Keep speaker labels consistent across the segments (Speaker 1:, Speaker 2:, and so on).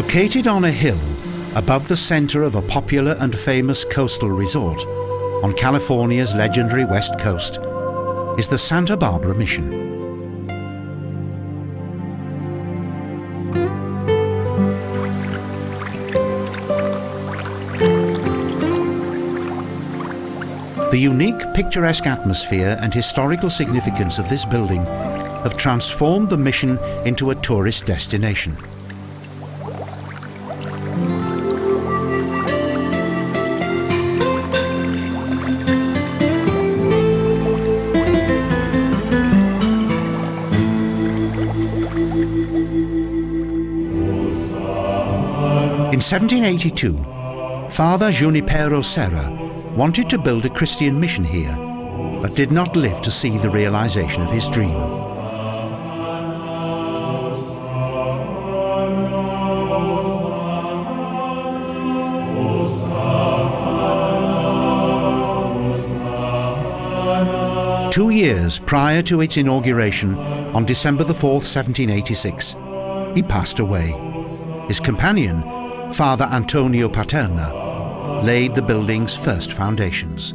Speaker 1: Located on a hill above the center of a popular and famous coastal resort on California's legendary West Coast is the Santa Barbara Mission. The unique, picturesque atmosphere and historical significance of this building have transformed the mission into a tourist destination. In 1782, Father Junipero Serra wanted to build a Christian mission here, but did not live to see the realization of his dream. Two years prior to its inauguration, on December the 4th, 1786, he passed away. His companion, Father Antonio Paterna, laid the building's first foundations.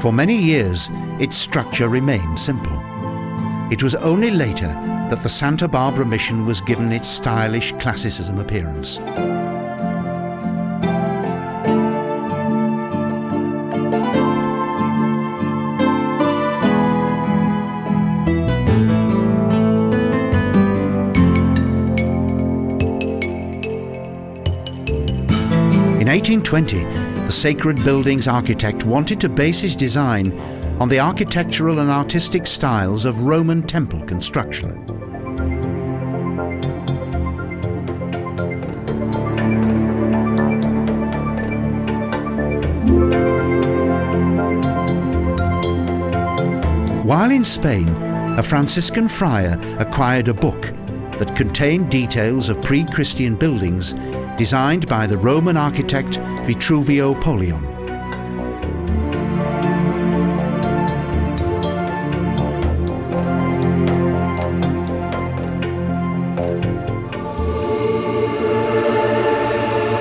Speaker 1: For many years, its structure remained simple. It was only later that the Santa Barbara Mission was given its stylish classicism appearance. In 1820, the sacred building's architect wanted to base his design on the architectural and artistic styles of Roman temple construction. While in Spain, a Franciscan friar acquired a book that contained details of pre-Christian buildings designed by the Roman architect Vitruvio Polion.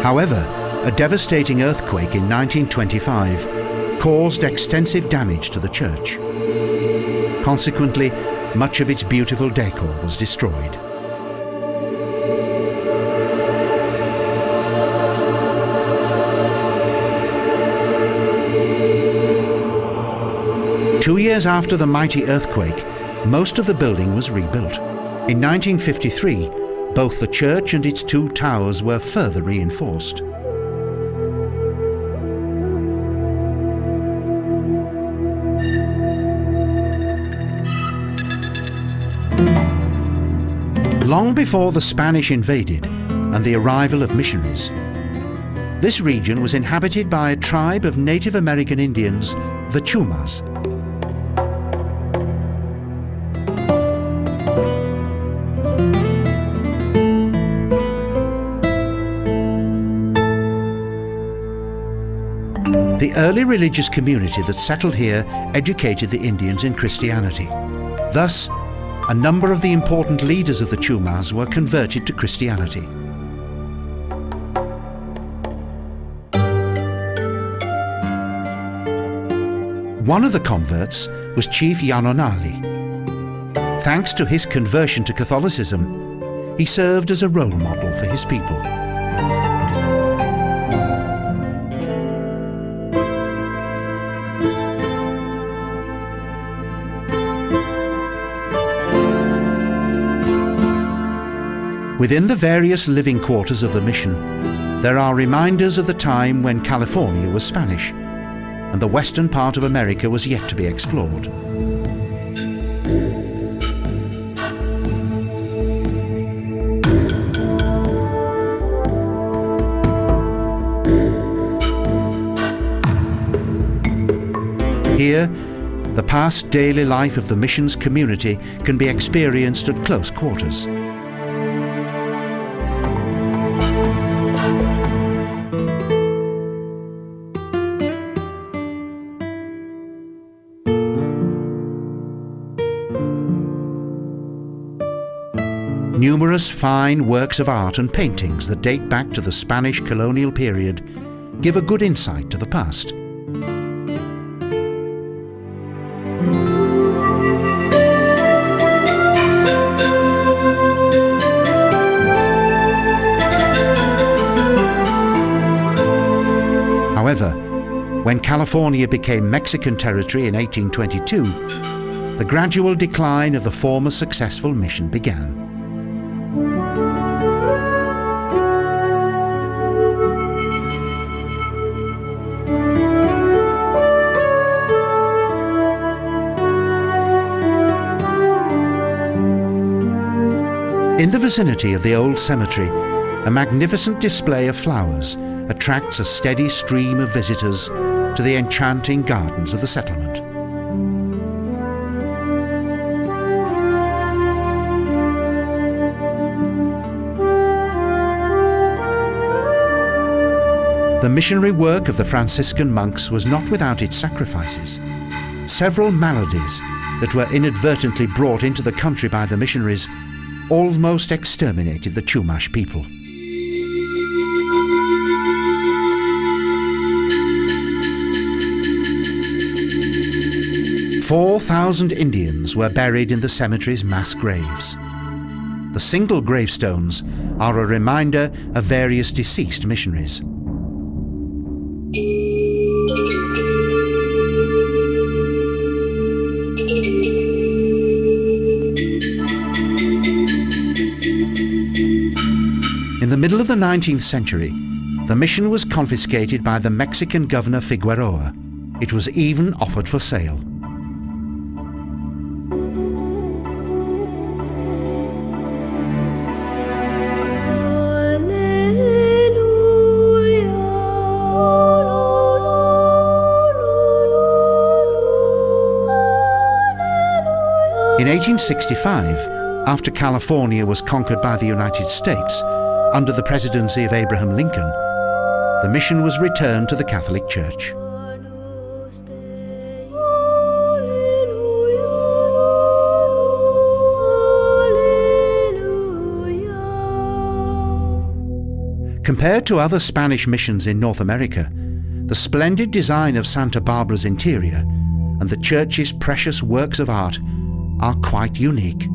Speaker 1: However, a devastating earthquake in 1925 caused extensive damage to the church. Consequently, much of its beautiful decor was destroyed. Two years after the mighty earthquake, most of the building was rebuilt. In 1953, both the church and its two towers were further reinforced. Long before the Spanish invaded and the arrival of missionaries, this region was inhabited by a tribe of Native American Indians, the Chumas. The early religious community that settled here educated the Indians in Christianity. Thus, a number of the important leaders of the Chumas were converted to Christianity. One of the converts was Chief Yanonali. Thanks to his conversion to Catholicism, he served as a role model for his people. Within the various living quarters of the mission, there are reminders of the time when California was Spanish, and the western part of America was yet to be explored. Here, the past daily life of the mission's community can be experienced at close quarters. Numerous fine works of art and paintings that date back to the Spanish colonial period give a good insight to the past. However, when California became Mexican territory in 1822, the gradual decline of the former successful mission began. In the vicinity of the old cemetery, a magnificent display of flowers attracts a steady stream of visitors to the enchanting gardens of the settlement. The missionary work of the Franciscan monks was not without its sacrifices. Several maladies that were inadvertently brought into the country by the missionaries almost exterminated the Chumash people. "4,000 Indians were buried in the cemetery's mass graves. The single gravestones are a reminder of various deceased missionaries. In the middle of the 19th century, the mission was confiscated by the Mexican governor Figueroa. It was even offered for sale. In 1865, after California was conquered by the United States, under the presidency of Abraham Lincoln, the mission was returned to the Catholic Church. Compared to other Spanish missions in North America, the splendid design of Santa Barbara's interior and the church's precious works of art are quite unique.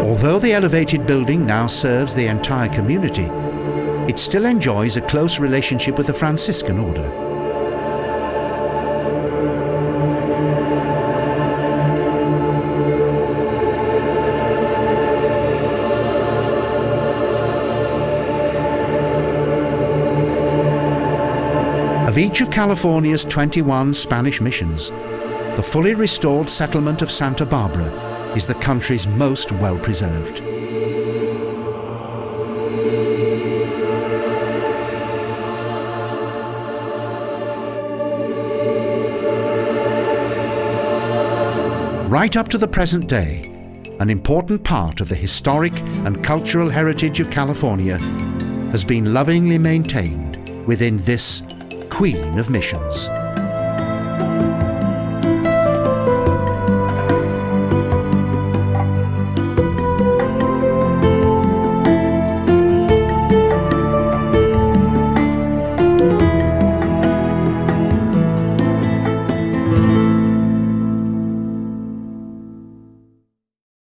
Speaker 1: Although the elevated building now serves the entire community, it still enjoys a close relationship with the Franciscan order. Of each of California's 21 Spanish missions, the fully restored settlement of Santa Barbara is the country's most well-preserved. Right up to the present day, an important part of the historic and cultural heritage of California has been lovingly maintained within this Queen of Missions.